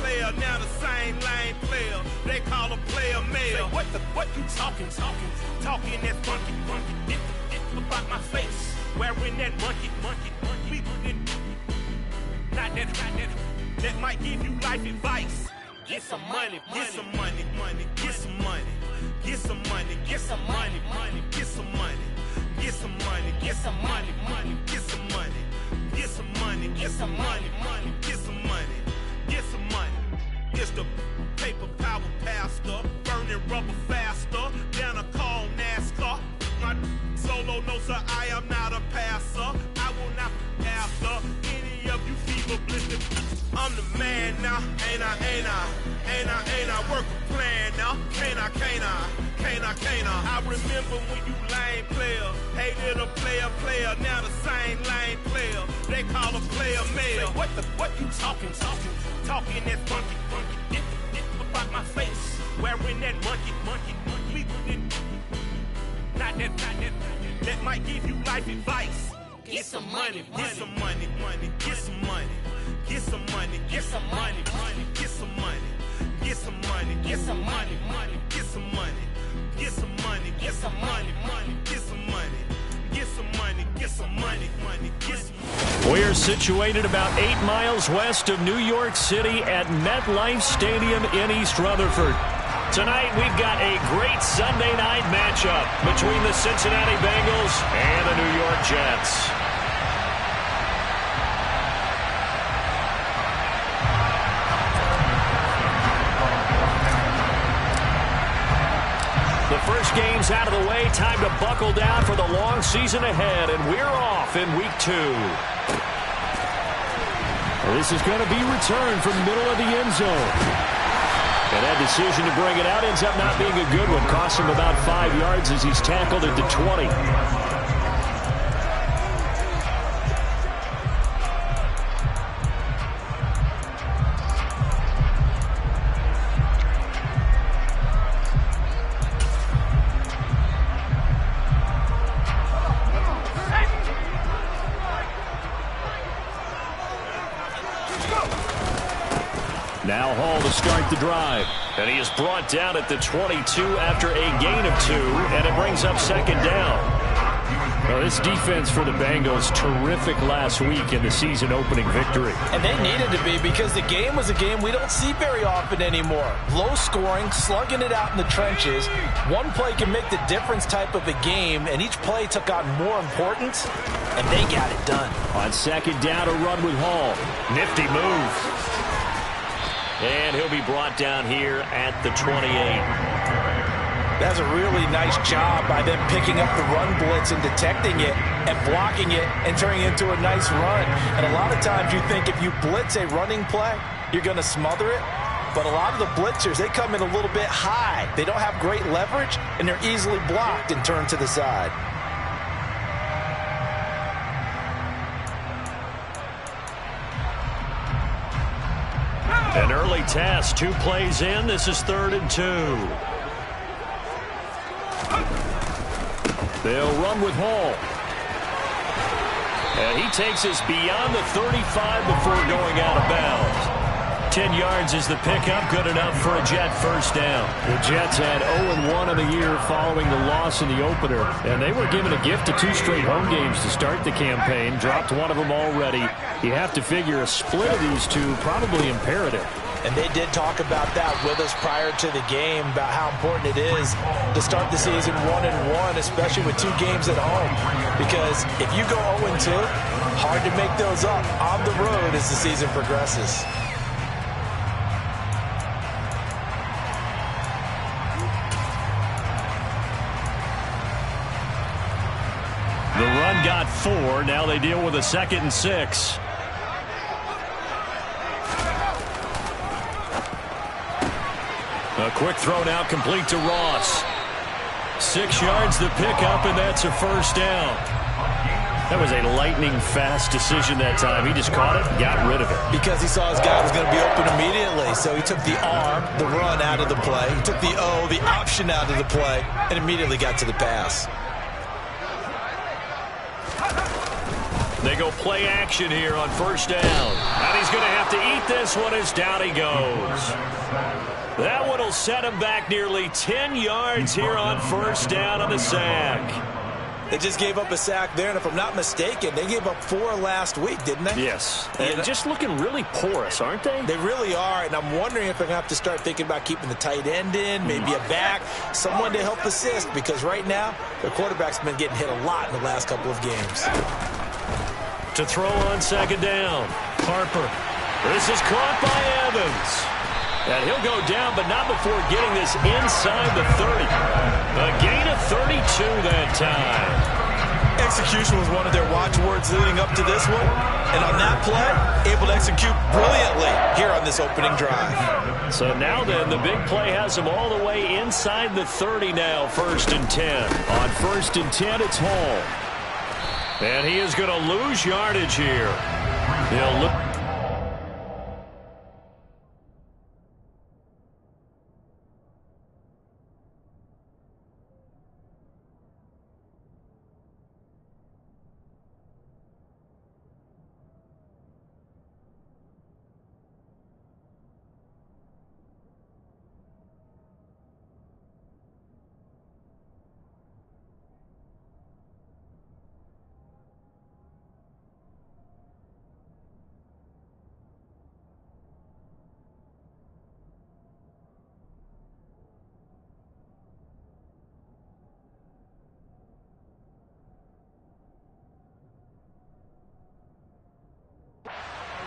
player, now the same lame player. They call a player male. What you talking? Talking that funky. Get about my face. Wearing that monkey. We didn't. Not that might give you life advice. Get some money. Get some money. Get some money. Get some money. Get some money. Get some money. Get some money. Get some money. Get some money. Get some money. Get some money. Get some money. Get some money. It's the paper power pastor, burning rubber faster than a cold NASCAR. My solo notes are I am not a passer. I will not after any of you fever blistered. I'm the man now, ain't I work a plan now, can't I? I remember when you lame player, hated a player, now the same lame player, they call a player male. What you talking that funky, get about my face, wearing that monkey, we didn't, not that might give you life advice. Get some money, get some money, get some money. Get some money, get some money, get some money, get some money, get some money, get some money, get some money, get some money, get some money, get some money, get some money, get some money. We're situated about 8 miles west of New York City at MetLife Stadium in East Rutherford. Tonight we've got a great Sunday night matchup between the Cincinnati Bengals and the New York Jets. The first game's out of the way. Time to buckle down for the long season ahead, and we're off in week 2. This is going to be returned from the middle of the end zone. And that decision to bring it out ends up not being a good one. Costs him about 5 yards as he's tackled at the 20. Now Hall to start the drive. And he is brought down at the 22 after a gain of 2, and it brings up second down. Well, this defense for the Bengals, terrific last week in the season-opening victory. And they needed to be, because the game was a game we don't see very often anymore. Low scoring, slugging it out in the trenches. One play can make the difference type of a game, and each play took on more importance, and they got it done. On second down, a run with Hall. Nifty move. And he'll be brought down here at the 28. That's a really nice job by them picking up the run blitz and detecting it and blocking it and turning it into a nice run. And a lot of times you think if you blitz a running play, you're going to smother it. But a lot of the blitzers, they come in a little bit high. They don't have great leverage, and they're easily blocked and turned to the side. An early test, 2 plays in. This is 3rd and 2. They'll run with Hall. And he takes us beyond the 35 before going out of bounds. 10 yards is the pickup, good enough for a Jet first down. The Jets had 0-1 on the year following the loss in the opener, and they were given a gift of 2 straight home games to start the campaign. Dropped one of them already. You have to figure a split of these two probably imperative. And they did talk about that with us prior to the game, about how important it is to start the season 1-1, especially with 2 games at home. Because if you go 0-2, hard to make those up on the road as the season progresses. The run got 4. Now they deal with a 2nd and 6. A quick throw now complete to Ross. 6 yards the pickup, and that's a first down. That was a lightning-fast decision that time. He just caught it, got rid of it. Because he saw his guy was going to be open immediately, so he took the R, the run, out of the play. He took the O, the option, out of the play, and immediately got to the pass. They go play action here on first down. And he's going to have to eat this one as down he goes. That one will set him back nearly 10 yards here on first down on the sack. They just gave up a sack there, and if I'm not mistaken, they gave up 4 last week, didn't they? Yes. And just looking really porous, aren't they? They really are, and I'm wondering if they're going to have to start thinking about keeping the tight end in, maybe a back, someone to help assist, because right now, their quarterback's been getting hit a lot in the last couple of games. To throw on second down, Harper. This is caught by Evans. And he'll go down, but not before getting this inside the 30. A gain of 32 that time. Execution was one of their watchwords leading up to this one. And on that play, able to execute brilliantly here on this opening drive. So now then, the big play has him all the way inside the 30 now, 1st and 10. On 1st and 10, it's Hall. And he is going to lose yardage here. He'll look.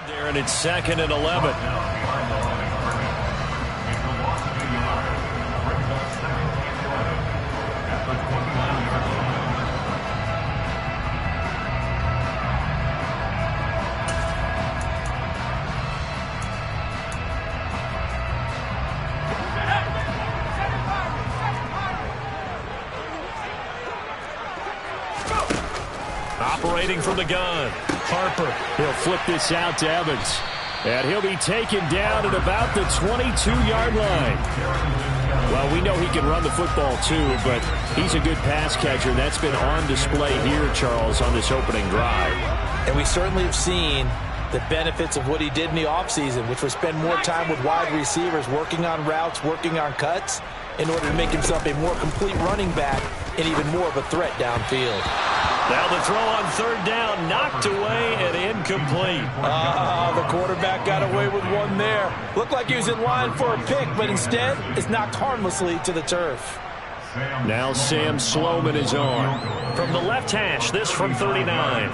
There, and it's 2nd and 11. Operating from the gun, Harper. He'll flip this out to Evans. And he'll be taken down at about the 22-yard line. Well, we know he can run the football too, but he's a good pass catcher. That's been on display here, Charles, on this opening drive. And we certainly have seen the benefits of what he did in the offseason, which was spend more time with wide receivers, working on routes, working on cuts, in order to make himself a more complete running back and even more of a threat downfield. Now the throw on 3rd down, knocked away and incomplete. The quarterback got away with one there. Looked like he was in line for a pick, but instead it's knocked harmlessly to the turf. Now Sam Sloman is on. From the left hash, this from 39.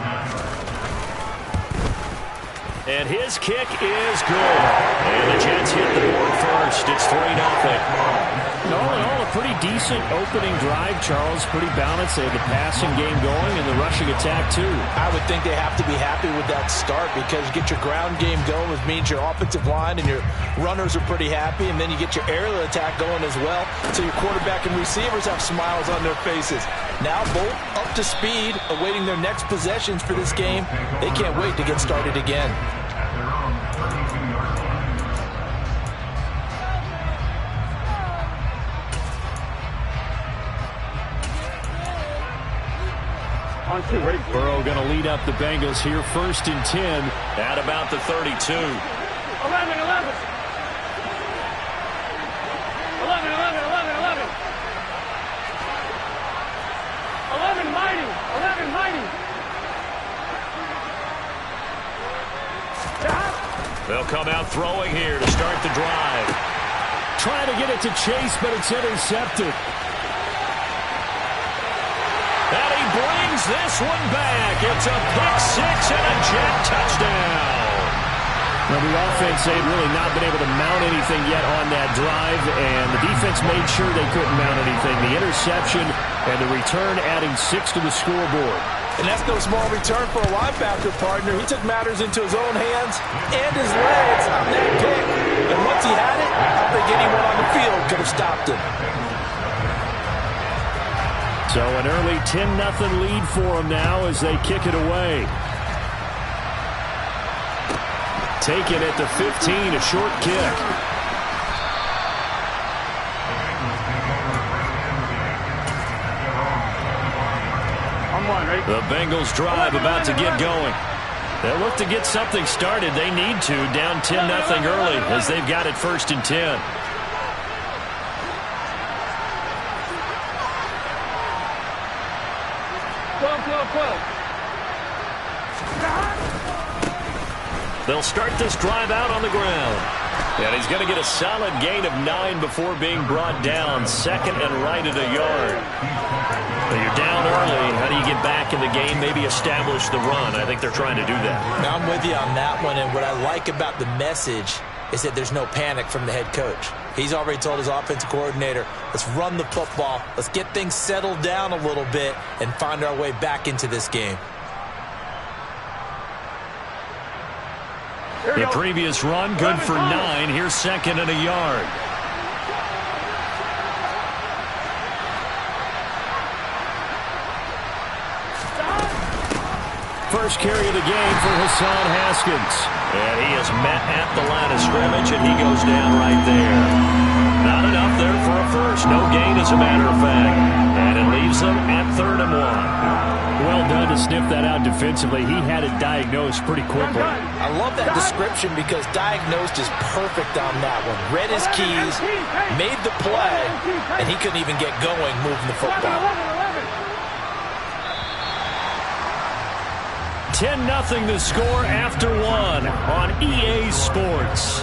And his kick is good. And the Jets hit the board first. It's 3-0. All in all, a pretty decent opening drive, Charles. Pretty balanced. They had the passing game going and the rushing attack, too. I would think they have to be happy with that start because you get your ground game going, which means your offensive line and your runners are pretty happy, and then you get your aerial attack going as well. So your quarterback and receivers have smiles on their faces. Now both up to speed, awaiting their next possessions for this game. They can't wait to get started again. Burrow going to lead up the Bengals here, 1st and 10 at about the 32. 11. 11 mighty. They'll come out throwing here to start the drive. Trying to get it to Chase, but it's intercepted. And he brings this one back. It's a pick-6 and a Jet touchdown. Well, the offense, they'd really not been able to mount anything yet on that drive, and the defense made sure they couldn't mount anything. The interception and the return adding 6 to the scoreboard. And that's no small return for a linebacker partner. He took matters into his own hands and his legs on that pick. And once he had it, I don't think anyone on the field could have stopped him. So an early 10-0 lead for them now as they kick it away. Taken at the 15, a short kick. The Bengals drive about to get going. They'll look to get something started. They need to, down 10-0 early as they've got it 1st and 10. They'll start this drive out on the ground. And he's going to get a solid gain of 9 before being brought down. 2nd and right at a yard. But you're down early. How do you get back in the game? Maybe establish the run. I think they're trying to do that. Now I'm with you on that one. And what I like about the message is that there's no panic from the head coach. He's already told his offensive coordinator, let's run the football. Let's get things settled down a little bit and find our way back into this game. The previous run, good for 9. Here's 2nd and a yard. First carry of the game for Hassan Haskins. And he is met at the line of scrimmage, and he goes down right there. Not enough there for a first. No gain, as a matter of fact. And it leaves them at 3rd and 1. Well done to sniff that out defensively. He had it diagnosed pretty quickly. I love that description because diagnosed is perfect on that one. Read his keys, made the play, and he couldn't even get going moving the football. 10-0 the score after 1 on EA Sports.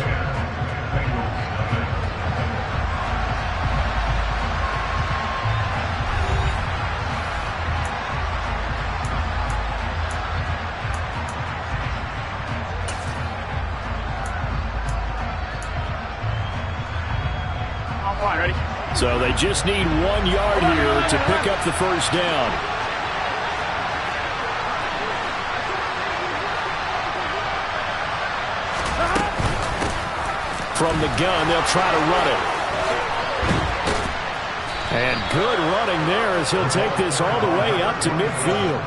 So they just need 1 yard here to pick up the first down. From the gun, they'll try to run it. And good running there as he'll take this all the way up to midfield.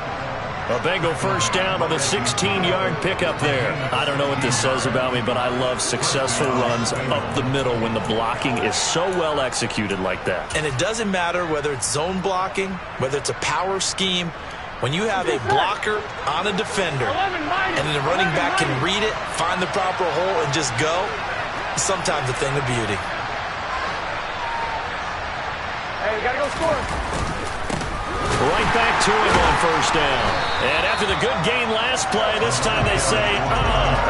A Bengal first down on the 16-yard pickup there. I don't know what this says about me, but I love successful runs up the middle when the blocking is so well executed like that. And it doesn't matter whether it's zone blocking, whether it's a power scheme. When you have a blocker on a defender and then the running back can read it, find the proper hole, and just go, sometimes a thing of beauty. Hey, we got to go score. Right back to him on first down. And after the good gain last play, this time they say,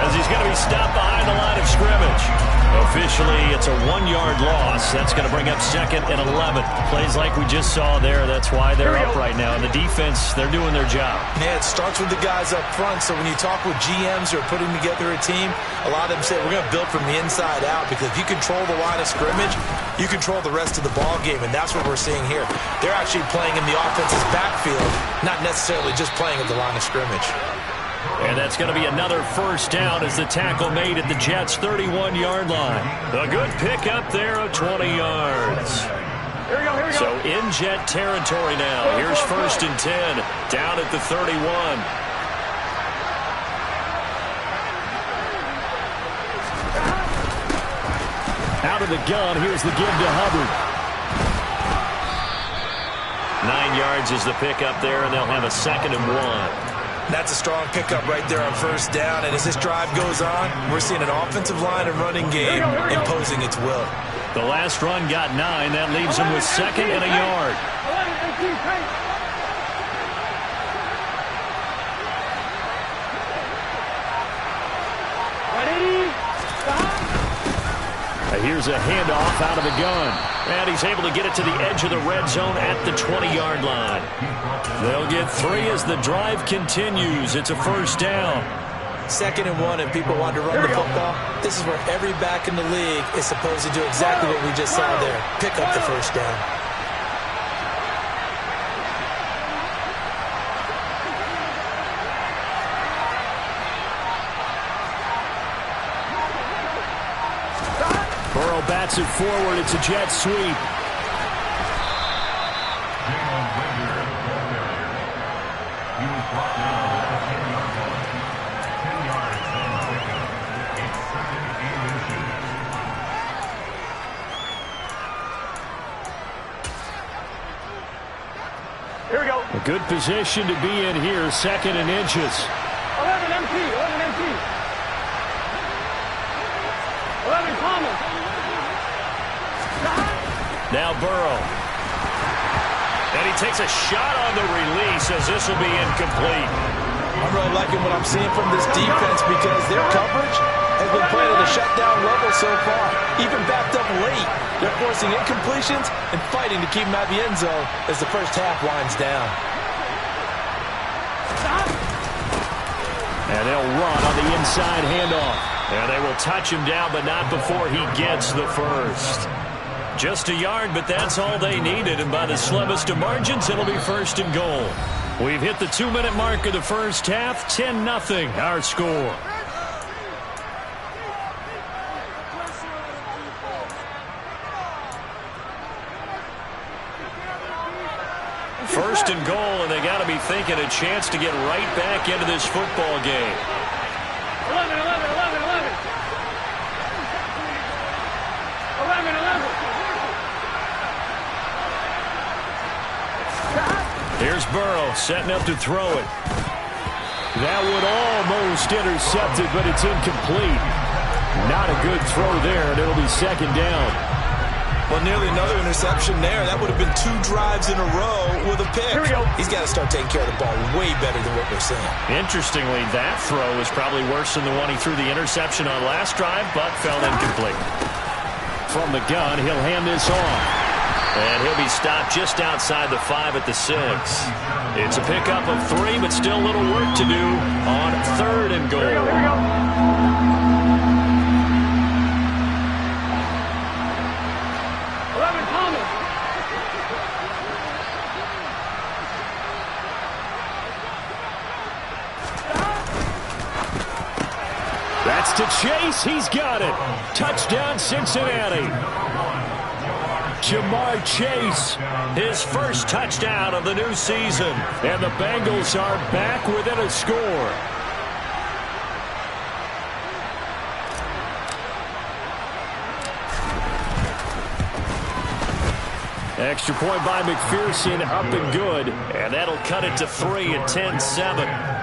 as he's going to be stopped behind the line of scrimmage. Officially, it's a 1-yard loss. That's going to bring up 2nd and 11. Plays like we just saw there. That's why they're up right now. And the defense, they're doing their job. Yeah, it starts with the guys up front. So when you talk with GMs who are putting together a team, a lot of them say, we're going to build from the inside out. Because if you control the line of scrimmage, you control the rest of the ball game. And that's what we're seeing here. They're actually playing in the offense's backfield, not necessarily just playing at the line of scrimmage. And that's going to be another first down as the tackle made at the Jets' 31-yard line. A good pickup there of 20 yards. Here we go. So in Jet territory now. Here's 1st and 10 down at the 31. Out of the gun, here's the give to Hubbard. 9 yards is the pickup there, and they'll have a 2nd and 1. That's a strong pickup right there on first down. And as this drive goes on, we're seeing an offensive line and running game imposing its will. The last run got 9. That leaves him with 2nd and a yard. Here's a handoff out of the gun. And he's able to get it to the edge of the red zone at the 20-yard line. They'll get 3 as the drive continues. It's a first down. 2nd and 1, and people want to run the football. This is where every back in the league is supposed to do exactly what we just saw there. Pick up the first down. Burrow bats it forward. It's a jet sweep. Here we go. A good position to be in here. 2nd and inches. 11 MT. Now Burrow. And he takes a shot on the release as this will be incomplete. I'm really liking what I'm seeing from this defense because their coverage has been playing at a shutdown level so far. Even backed up late, they're forcing incompletions and fighting to keep them out of the end zone as the first half winds down. And they'll run on the inside handoff. And they will touch him down, but not before he gets the first. Just a yard, but that's all they needed. And by the slimmest of margins, it'll be 1st and goal. We've hit the 2-minute mark of the first half. 10-0 our score. First and goal, and they got to be thinking a chance to get right back into this football game. 11. Here's Burrow setting up to throw it. That would almost intercept it, but it's incomplete. Not a good throw there, and it'll be 2nd down. Well, nearly another interception there. That would have been 2 drives in a row with a pick. Here we go. He's got to start taking care of the ball way better than what we're seeing. Interestingly, that throw is probably worse than the one he threw the interception on last drive, but fell incomplete. From the gun, he'll hand this off. And he'll be stopped just outside the 5 at the 6. It's a pickup of 3, but still a little work to do on 3rd and goal. Here we go. That's to Chase. He's got it. Touchdown, Cincinnati. Jamar Chase, his first touchdown of the new season. And the Bengals are back within a score. Extra point by McPherson, up and good. And that'll cut it to 3 at 10-7.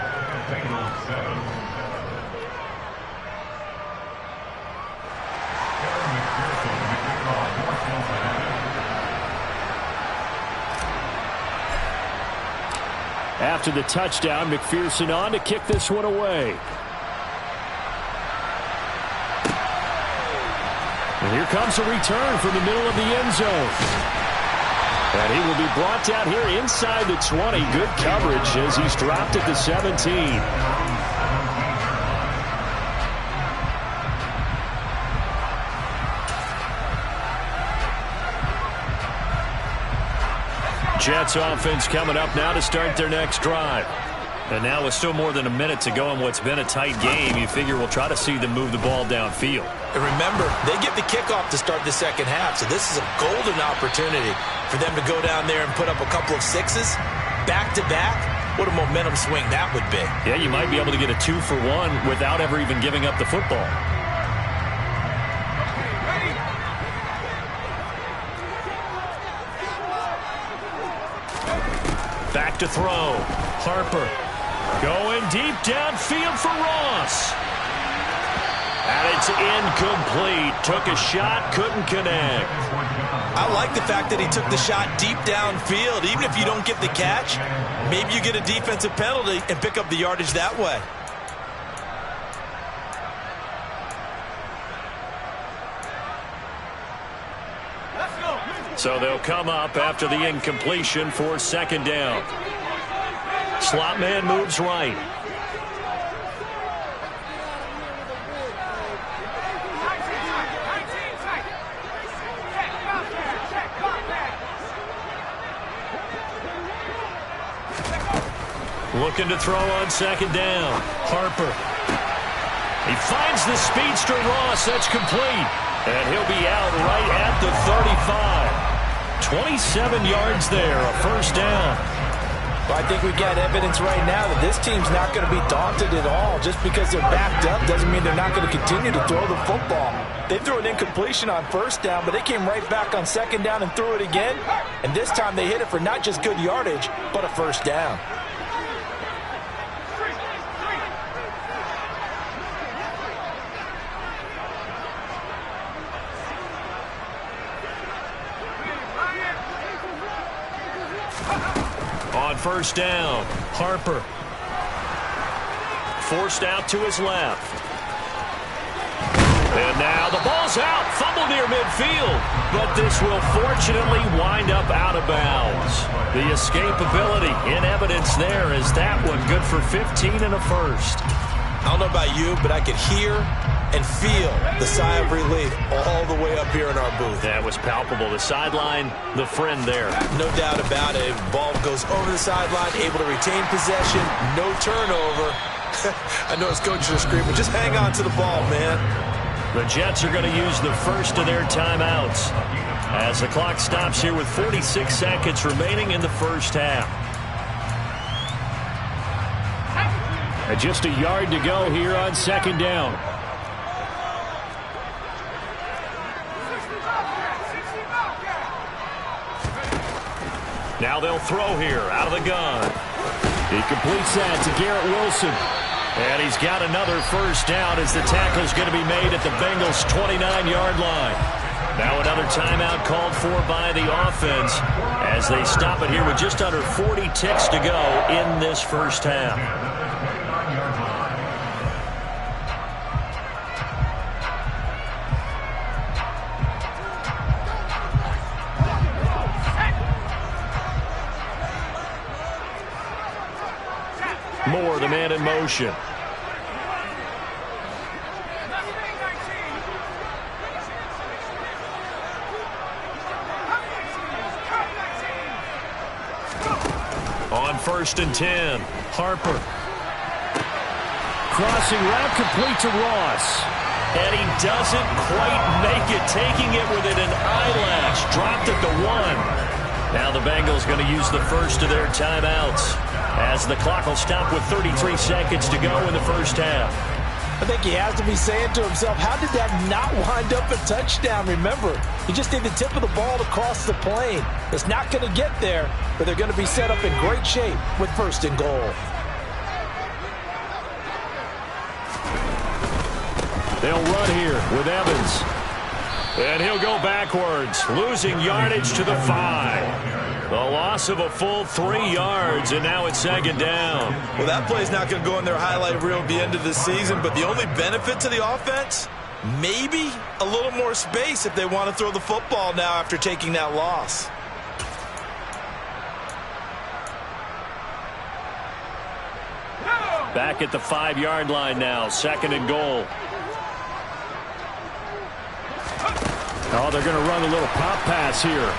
After the touchdown, McPherson on to kick this one away. And here comes a return from the middle of the end zone. And he will be brought down here inside the 20. Good coverage as he's dropped at the 17. Jets offense coming up now to start their next drive. And now with still more than a minute to go in what's been a tight game, you figure we'll try to see them move the ball downfield. And remember, they get the kickoff to start the second half, so this is a golden opportunity for them to go down there and put up a couple of 6s back-to-back. What a momentum swing that would be. Yeah, you might be able to get a 2-for-1 without ever even giving up the football. Back to throw. Harper going deep downfield for Ross. And it's incomplete. Took a shot, couldn't connect. I like the fact that he took the shot deep downfield. Even if you don't get the catch, maybe you get a defensive penalty and pick up the yardage that way. So they'll come up after the incompletion for 2nd down. Slot man moves right. Looking to throw on 2nd down. Harper. He finds the speedster Ross. That's complete. And he'll be out right at the 35. 27 yards there, a 1st down. Well, I think we got evidence right now that this team's not going to be daunted at all. Just because they're backed up doesn't mean they're not going to continue to throw the football. They threw an incompletion on 1st down, but they came right back on 2nd down and threw it again. And this time they hit it for not just good yardage, but a 1st down. first down. Harper. Forced out to his left. And now the ball's out. Fumble near midfield. But this will fortunately wind up out of bounds. The escapability in evidence there is that one good for 15 and a first. I don't know about you, but I could hear and feel the sigh of relief all the way up here in our booth. That was palpable. The sideline, the friend there. No doubt about it. Ball goes over the sideline, able to retain possession, no turnover. I know his coaches are screaming, just hang on to the ball, man. The Jets are going to use the first of their timeouts as the clock stops here with 46 seconds remaining in the first half. And just a yard to go here on second down. Now they'll throw here out of the gun. He completes that to Garrett Wilson. And he's got another first down as the tackle's going to be made at the Bengals' 29-yard line. Now another timeout called for by the offense as they stop it here with just under 40 ticks to go in this first half. Moore, the man in motion. On 1st and 10, Harper. Crossing route complete to Ross. And he doesn't quite make it, taking it within an eyelash. Dropped at the 1. Now the Bengals going to use the first of their timeouts as the clock will stop with 33 seconds to go in the first half. I think he has to be saying to himself, how did that not wind up a touchdown? Remember, you just need the tip of the ball to cross the plane. It's not going to get there, but they're going to be set up in great shape with 1st and goal. They'll run here with Evans. And he'll go backwards, losing yardage to the 5. The loss of a full 3 yards, and now it's 2nd down. Well, that play's not going to go in their highlight reel at the end of the season, but the only benefit to the offense, maybe a little more space if they want to throw the football now after taking that loss. Back at the 5-yard line now, 2nd and goal. Oh, they're going to run a little pop pass here.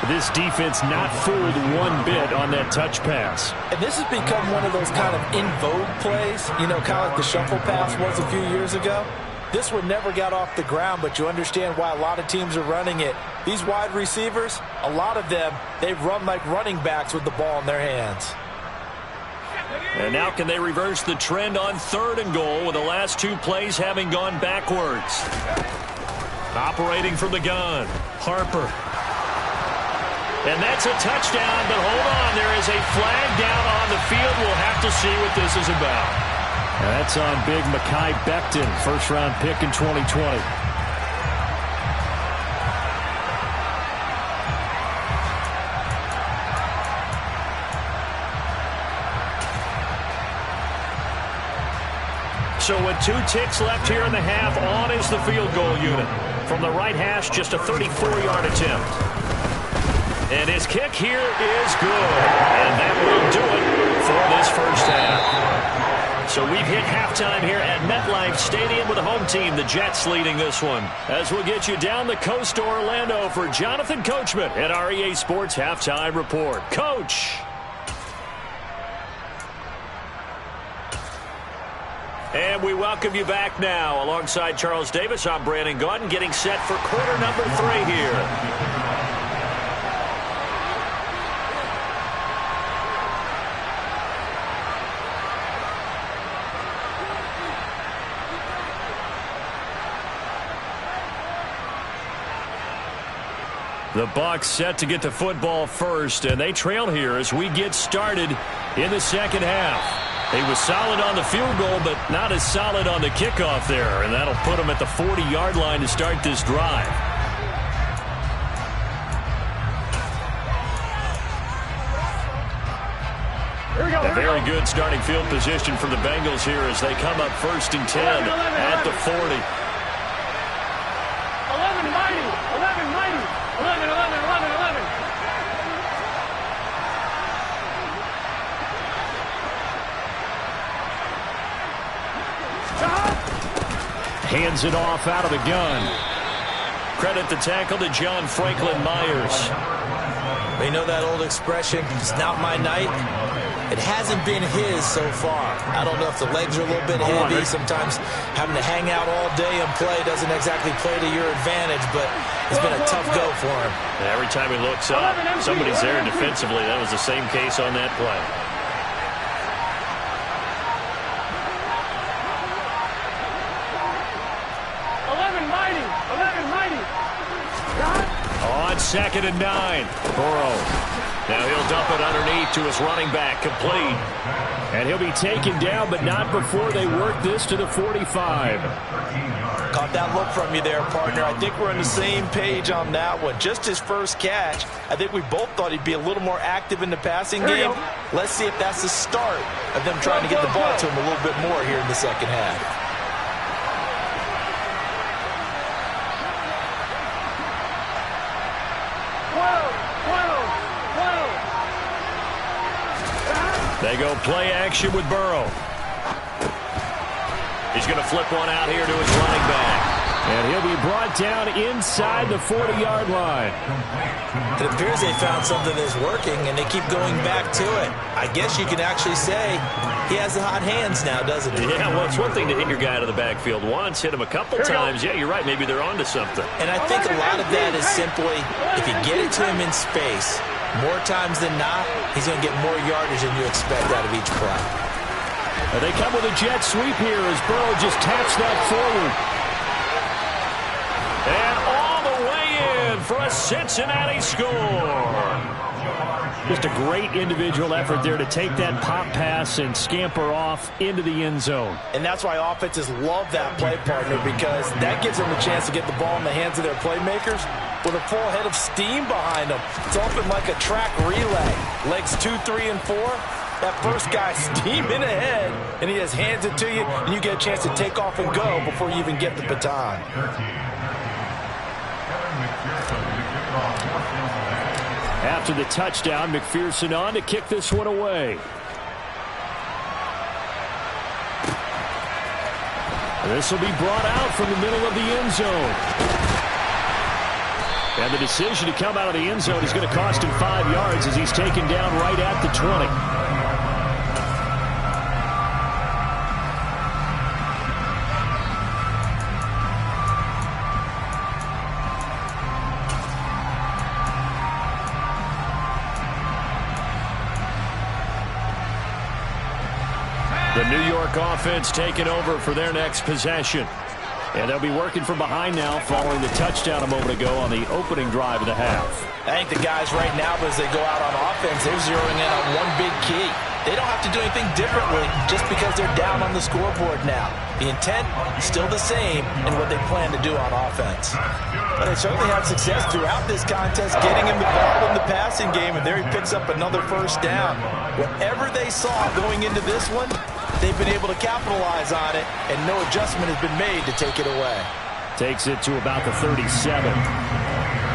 This defense not fooled one bit on that touch pass. And this has become one of those kind of in vogue plays, you know, kind of like the shuffle pass was a few years ago. This one never got off the ground, but you understand why a lot of teams are running it. These wide receivers, a lot of them, they run like running backs with the ball in their hands. And now can they reverse the trend on 3rd and goal with the last 2 plays having gone backwards? Operating from the gun, Harper. And that's a touchdown, but hold on, there is a flag down on the field. We'll have to see what this is about. And that's on big Mekhi Becton, 1st-round pick in 2020. So with 2 ticks left here in the half, on is the field goal unit. From the right hash, just a 34-yard attempt. And his kick here is good. And that will do it for this first half. So we've hit halftime here at MetLife Stadium with the home team, the Jets, leading this one. As we'll get you down the coast to Orlando for Jonathan Coachman at our EA Sports Halftime Report. Coach. And we welcome you back now. Alongside Charles Davis, I'm Brandon Gaudin, getting set for quarter number 3 here. The Bucs set to get the football first, and they trail here as we get started in the second half. He was solid on the field goal, but not as solid on the kickoff there, and that'll put him at the 40-yard line to start this drive. A very good starting field position for the Bengals here as they come up 1st and 10 at the 40. 11 mighty. 11 mighty. 11, 11, 11, 11. Hands it off out of the gun. Credit the tackle to John Franklin Myers. You know that old expression, it's not my night? It hasn't been his so far. I don't know if the legs are a little bit heavy. Sometimes having to hang out all day and play doesn't exactly play to your advantage, but it's been a tough go for him. And every time he looks up, somebody's there defensively. That was the same case on that play. On 2nd and 9, Burrow. Now he'll dump it underneath to his running back, complete. And he'll be taken down, but not before they work this to the 45. Caught that look from you there, partner. I think we're on the same page on that one. Just his first catch. I think we both thought he'd be a little more active in the passing game. Let's see if that's the start of them trying to get the ball to him a little bit more here in the second half. They go play action with Burrow. He's going to flip one out here to his running back. And he'll be brought down inside the 40-yard line. It appears they found something that's working, and they keep going back to it. I guess you can actually say he has the hot hands now, doesn't he? Yeah, well, it's one thing to hit your guy to the backfield once, hit him a couple times. Yeah, you're right. Maybe they're onto something. And I think a lot of that is simply if you get it to him in space, more times than not, he's going to get more yardage than you expect out of each play. And they come with a jet sweep here as Burrow just taps that forward. And all the way in for a Cincinnati score. Just a great individual effort there to take that pop pass and scamper off into the end zone. And that's why offenses love that play, partner, because that gives them a chance to get the ball in the hands of their playmakers with a full head of steam behind them. It's often like a track relay. Legs 2, 3, and 4. That first guy steaming ahead, and he just hands it to you, and you get a chance to take off and go before you even get the baton. After the touchdown, McPherson on to kick this one away. This will be brought out from the middle of the end zone. And the decision to come out of the end zone is going to cost him 5 yards as he's taken down right at the 20. The New York offense taking over for their next possession. And they'll be working from behind now following the touchdown a moment ago on the opening drive of the half. I think the guys right now, as they go out on offense, they're zeroing in on one big key. They don't have to do anything differently just because they're down on the scoreboard now. The intent is still the same in what they plan to do on offense. But they certainly have success throughout this contest getting him the ball in the passing game, and there he picks up another first down. Whatever they saw going into this one, they've been able to capitalize on it, and no adjustment has been made to take it away. Takes it to about the 37.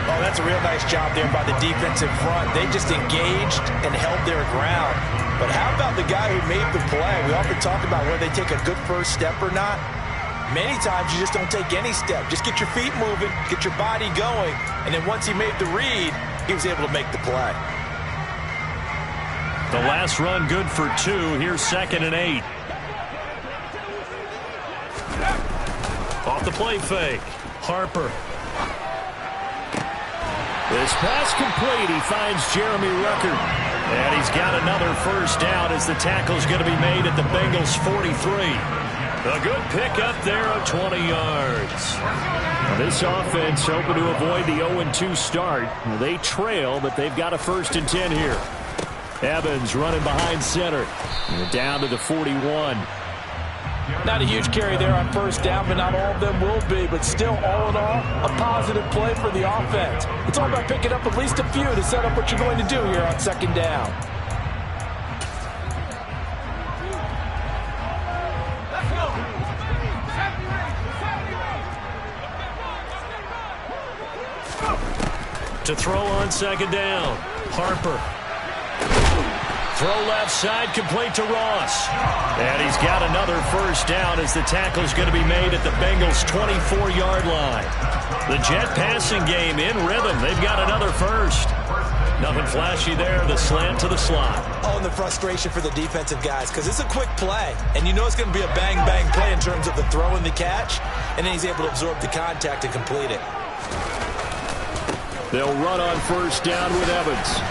Oh, that's a real nice job there by the defensive front. They just engaged and held their ground. But how about the guy who made the play? We often talk about whether they take a good first step or not. Many times you just don't take any step. Just get your feet moving, get your body going, and then once he made the read, he was able to make the play. The last run good for 2. Here's 2nd and 8. Off the play fake. Harper. This pass complete. He finds Jeremy Ruckert. And he's got another first down as the tackle's going to be made at the Bengals 43. A good pickup there of 20 yards. Now this offense hoping to avoid the 0-2 start. They trail, but they've got a 1st and 10 here. Evans running behind center. And down to the 41. Not a huge carry there on first down, but not all of them will be. But still, all in all, a positive play for the offense. It's all about picking up at least a few to set up what you're going to do here on 2nd down. To throw on second down. Harper. Throw left side, complete to Ross. And he's got another first down as the tackle's going to be made at the Bengals' 24-yard line. The Jet passing game in rhythm. They've got another first. Nothing flashy there. The slant to the slot. Oh, and the frustration for the defensive guys because it's a quick play. And you know it's going to be a bang-bang play in terms of the throw and the catch. And then he's able to absorb the contact and complete it. They'll run on first down with Evans.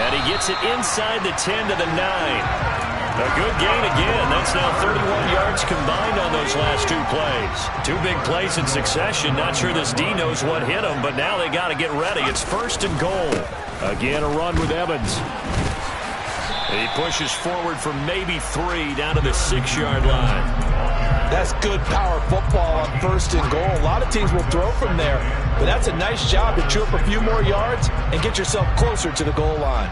And he gets it inside the 10 to the 9. A good gain again. That's now 31 yards combined on those last two plays. Two big plays in succession. Not sure this D knows what hit him, but now they got to get ready. It's first and goal. Again, a run with Evans. He pushes forward for maybe 3 down to the 6-yard line. That's good power football on first and goal. A lot of teams will throw from there, but that's a nice job to chew up a few more yards and get yourself closer to the goal line.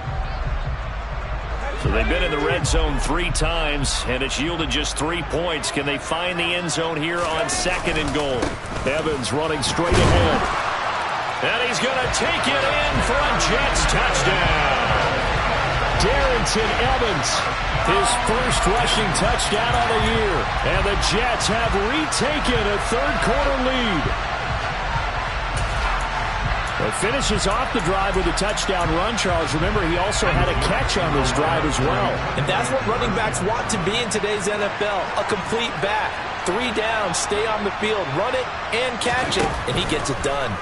So they've been in the red zone 3 times, and it's yielded just 3 points. Can they find the end zone here on second and goal? Evans running straight ahead. And he's going to take it in for a Jets touchdown. Darrington Evans, his first rushing touchdown of the year. And the Jets have retaken a third-quarter lead. It finishes off the drive with a touchdown run, Charles. Remember, he also had a catch on this drive as well. And that's what running backs want to be in today's NFL, a complete back. 3 down, stay on the field, run it, and catch it. And he gets it done.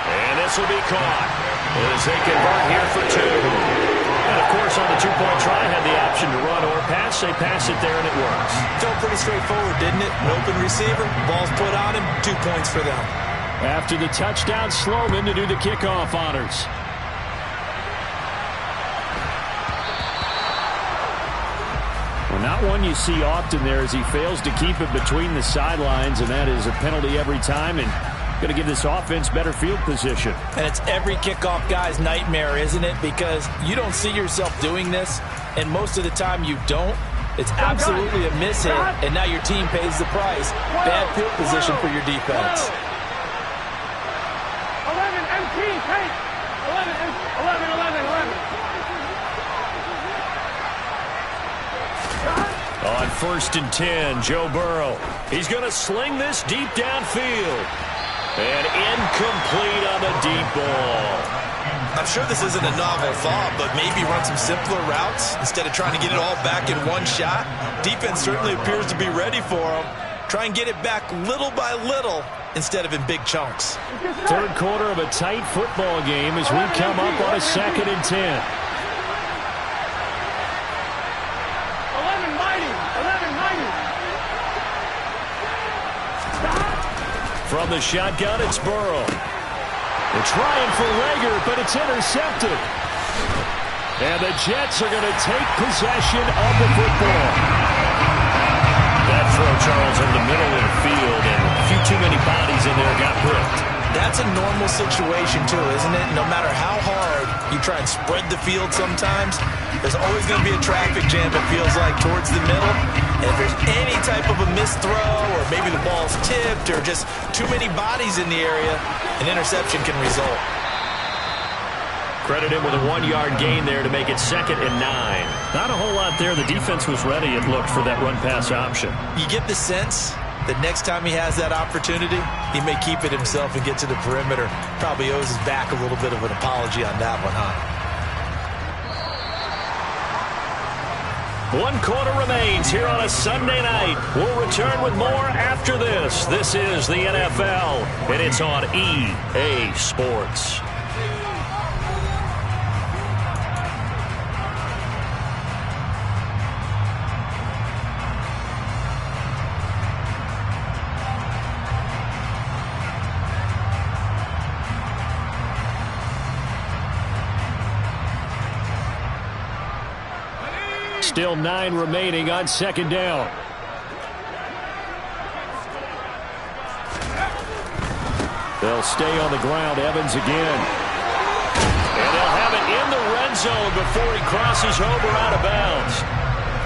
And this will be caught as they convert here for 2. And, of course, on the 2-point try, had the option to run or pass. They pass it there, and it works. Felt pretty straightforward, didn't it? An open receiver, ball's put on him, 2 points for them. After the touchdown, Sloman to do the kickoff honors. Well, not one you see often there as he fails to keep it between the sidelines, and that is a penalty every time, and going to give this offense better field position. And it's every kickoff guy's nightmare, isn't it? Because you don't see yourself doing this, and most of the time you don't. It's absolutely a mishit, and now your team pays the price. Bad field position for your defense. 11 MT, take 11. On first and 10, Joe Burrow. He's going to sling this deep downfield. And incomplete on the deep ball. I'm sure this isn't a novel thought, but maybe run some simpler routes instead of trying to get it all back in one shot. Defense certainly appears to be ready for him. Try and get it back little by little instead of in big chunks. Third quarter of a tight football game as we come up on a second and 10. 11 mighty, 11 mighty. From the shotgun, it's Burrow. They're trying for Rager, but it's intercepted. And the Jets are going to take possession of the football. That throw, Charles, in the middle of the field, and a few too many bodies in there got bricked. That's a normal situation, too, isn't it? No matter how hard you try and spread the field sometimes, there's always going to be a traffic jam, it feels like, towards the middle. And if there's any type of a missed throw, or maybe the ball's tipped, or just too many bodies in the area, an interception can result. Credit him with a 1-yard gain there to make it second and 9. Not a whole lot there. The defense was ready, it looked, for that run-pass option. You get the sense that next time he has that opportunity, he may keep it himself and get to the perimeter. Probably owes his back a little bit of an apology on that one, huh? 1 quarter remains here on a Sunday night. We'll return with more after this. This is the NFL, and it's on EA Sports. Still 9 remaining on second down. They'll stay on the ground. Evans again. And they'll have it in the red zone before he crosses over out of bounds.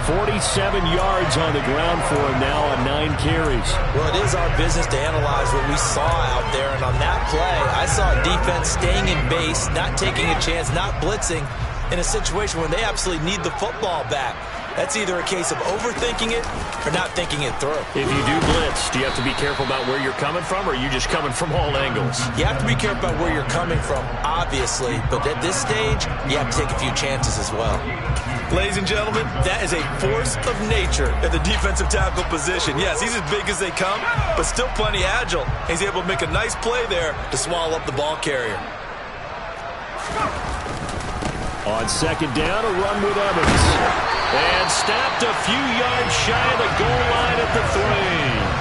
47 yards on the ground for him now on 9 carries. Well, it is our business to analyze what we saw out there, and on that play, I saw a defense staying in base, not taking a chance, not blitzing in a situation where they absolutely need the football back. That's either a case of overthinking it or not thinking it through. If you do blitz, do you have to be careful about where you're coming from, or are you just coming from all angles? You have to be careful about where you're coming from, obviously, but at this stage, you have to take a few chances as well. Ladies and gentlemen, that is a force of nature at the defensive tackle position. Yes, he's as big as they come, but still plenty agile. He's able to make a nice play there to swallow up the ball carrier. On second down, a run with Evans. And stopped a few yards shy of the goal line at the 3.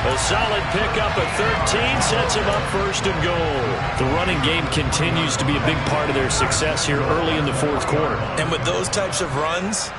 A solid pickup at 13 sets him up first and goal. The running game continues to be a big part of their success here early in the fourth quarter. And with those types of runs,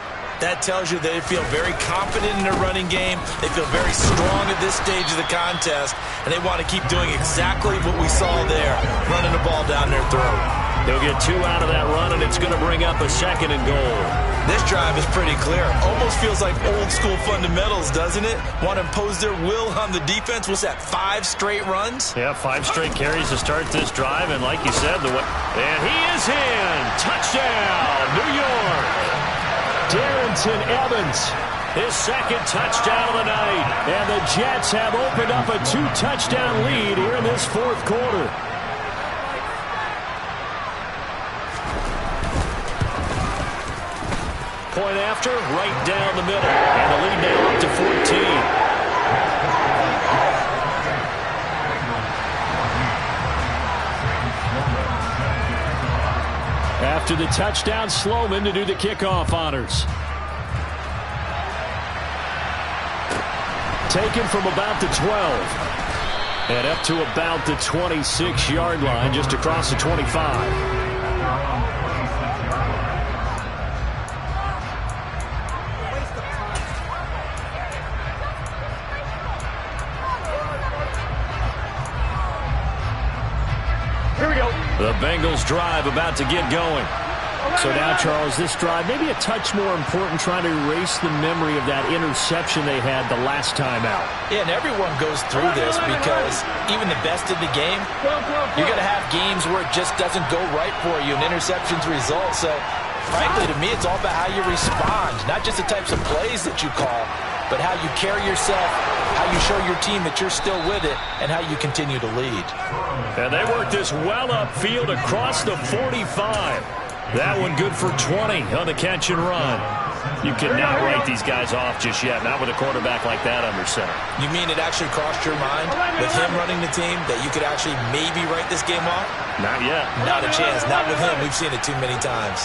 that tells you they feel very confident in their running game. They feel very strong at this stage of the contest, and they want to keep doing exactly what we saw there, running the ball down their throat. They'll get 2 out of that run, and it's going to bring up a second and goal. This drive is pretty clear. Almost feels like old-school fundamentals, doesn't it? Want to impose their will on the defense. What's that, 5 straight runs? Yeah, 5 straight carries to start this drive, and like you said, and he is in. Touchdown, New York. Darrington Evans, his second touchdown of the night. And the Jets have opened up a 2-touchdown lead here in this fourth quarter. Point after, right down the middle. And the lead now up to 14. After the touchdown, Sloman to do the kickoff honors. Taken from about the 12. And up to about the 26-yard line, just across the 25. The Bengals drive about to get going. So now, Charles, this drive maybe a touch more important, trying to erase the memory of that interception they had the last time out. Yeah, and everyone goes through this because even the best in the game, you're going to have games where it just doesn't go right for you and interceptions result. So, frankly, to me, it's all about how you respond, not just the types of plays that you call, but how you carry yourself, how you show your team that you're still with it, and how you continue to lead. And they work this well upfield across the 45. That one good for 20 on the catch and run. You cannot write these guys off just yet, not with a quarterback like that under center. You mean it actually crossed your mind with him running the team that you could actually maybe write this game off? Not yet. Not a chance. Not with him. We've seen it too many times.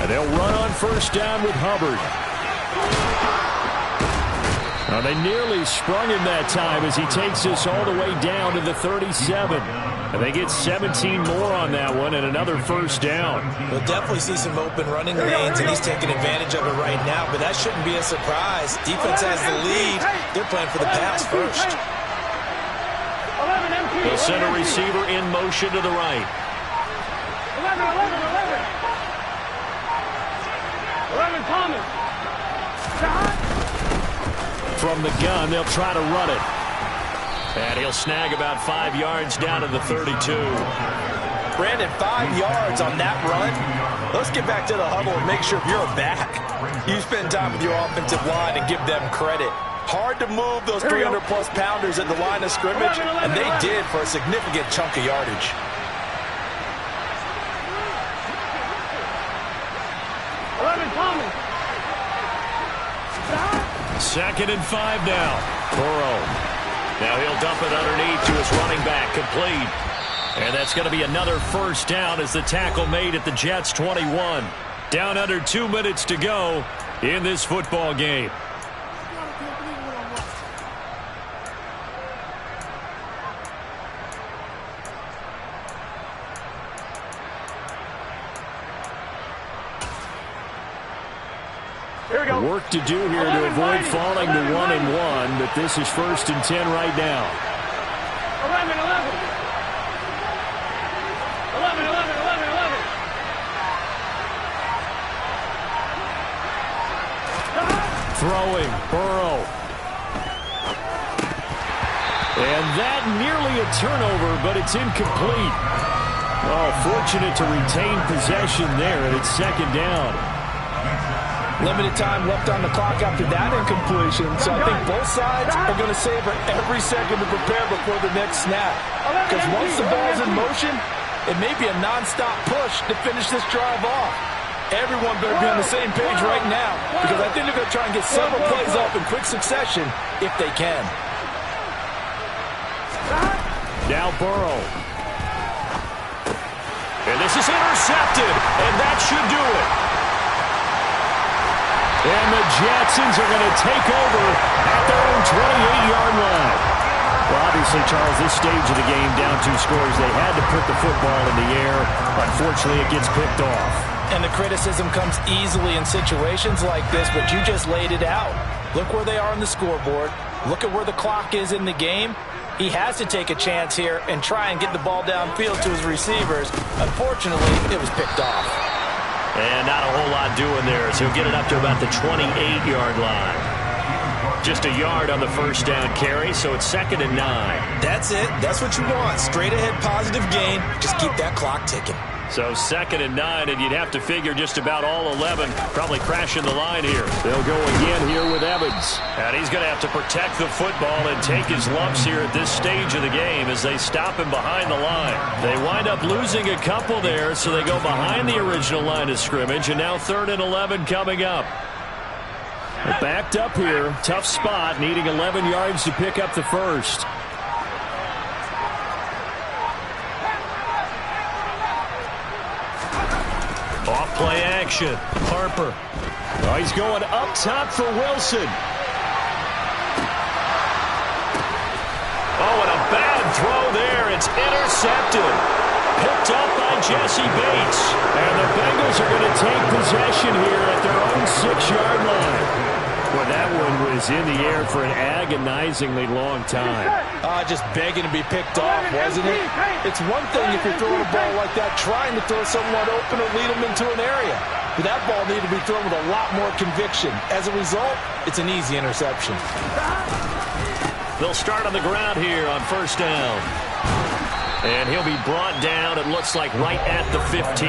And they'll run on first down with Hubbard. Now they nearly sprung him that time as he takes us all the way down to the 37. And they get 17 more on that one and another first down. We'll definitely see some open running lanes, and he's taking advantage of it right now, but that shouldn't be a surprise. Defense has the lead. They're playing for the pass first. They'll send a receiver in motion to the right. 11 Thomas. From the gun, they'll try to run it. And he'll snag about 5 yards down to the 32. Brandon, 5 yards on that run. Let's get back to the huddle and make sure you're back. You spend time with your offensive line and give them credit. Hard to move those 300-plus pounders at the line of scrimmage, and they did for a significant chunk of yardage. Second and 5 now. Burrow. Now he'll dump it underneath to his running back. Complete. And that's going to be another first down as the tackle made at the Jets' 21. Down under 2 minutes to go in this football game. Work to do here to avoid falling to 1-1, but this is 1st and 10 right now. 11. Throwing, Burrow. And that nearly a turnover, but it's incomplete. Oh, fortunate to retain possession there, and it's second down. Limited time left on the clock after that incompletion, so I think both sides are going to savor every second to prepare before the next snap. Because once the ball's in motion, it may be a nonstop push to finish this drive off. Everyone better be on the same page right now, because I think they're going to try and get several plays off in quick succession if they can. Now Burrow. And this is intercepted, and that should do it. And the Jetsons are going to take over at their own 28-yard line. Well, obviously, Charles, this stage of the game, down 2 scores, they had to put the football in the air. Unfortunately, it gets picked off. And the criticism comes easily in situations like this, but you just laid it out. Look where they are on the scoreboard. Look at where the clock is in the game. He has to take a chance here and try and get the ball downfield to his receivers. Unfortunately, it was picked off. And not a whole lot doing there, so he'll get it up to about the 28-yard line. Just a yard on the first down carry, so it's 2nd and 9. That's it. That's what you want. Straight ahead positive gain. Just keep that clock ticking. So 2nd and 9, and you'd have to figure just about all 11 probably crashing the line here. They'll go again here with Evans. And he's going to have to protect the football and take his lumps here at this stage of the game as they stop him behind the line. They wind up losing a couple there, so they go behind the original line of scrimmage, and now 3rd and 11 coming up. They're backed up here. Tough spot, needing 11 yards to pick up the first. Off-play action. Harper. Oh, he's going up top for Wilson. Oh, and a bad throw there. It's intercepted. Picked up by Jesse Bates. And the Bengals are going to take possession here at their own 6-yard line. Well, that one was in the air for an agonizingly long time. Just begging to be picked off, wasn't it? It's one thing if you're throwing a ball like that, trying to throw someone open or lead them into an area. But that ball needed to be thrown with a lot more conviction. As a result, it's an easy interception. They'll start on the ground here on 1st down. And he'll be brought down, it looks like, right at the 15.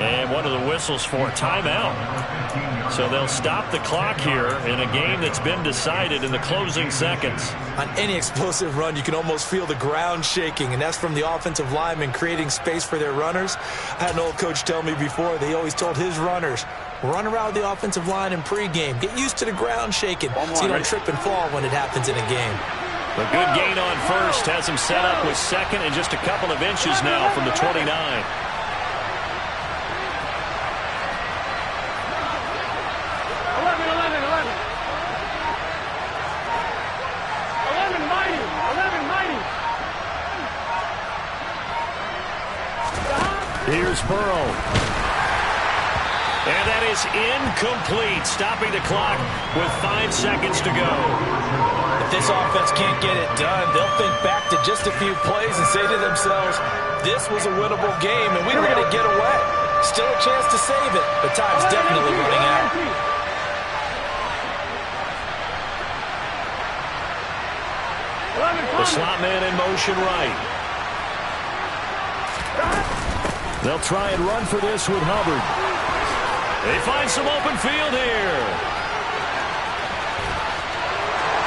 And one of the whistles for timeout. So they'll stop the clock here in a game that's been decided in the closing seconds. On any explosive run, you can almost feel the ground shaking, and that's from the offensive linemen creating space for their runners. I had an old coach tell me before, they always told his runners, run around the offensive line in pregame. Get used to the ground shaking so you don't trip and fall when it happens in a game. A good gain on first has him set up with 2nd and just a couple of inches now from the 29. Here's Burrow. And that is incomplete, stopping the clock with 5 seconds to go. If this offense can't get it done, they'll think back to just a few plays and say to themselves, this was a winnable game, and we let it get away. Still a chance to save it, but time's definitely running out. The slot man in motion right. They'll try and run for this with Hubbard. They find some open field here.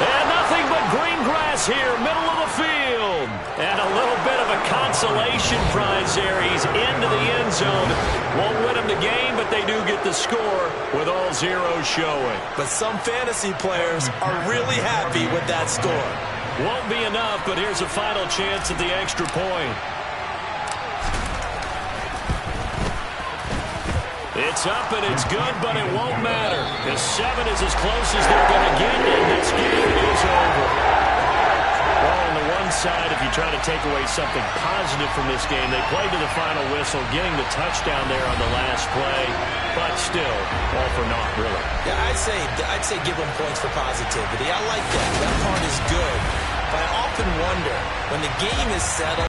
And nothing but green grass here, middle of the field. And a little bit of a consolation prize there. He's into the end zone. Won't win him the game, but they do get the score with all zeros showing. But some fantasy players are really happy with that score. Won't be enough, but here's a final chance at the extra point. It's up and it's good, but it won't matter. Because 7 is as close as they're going to get, and this game is over. Well, on the one side, if you try to take away something positive from this game, they played to the final whistle, getting the touchdown there on the last play, but still, all for naught, really. Yeah, I'd say give them points for positivity. I like that. That part is good. But I often wonder, when the game is settled,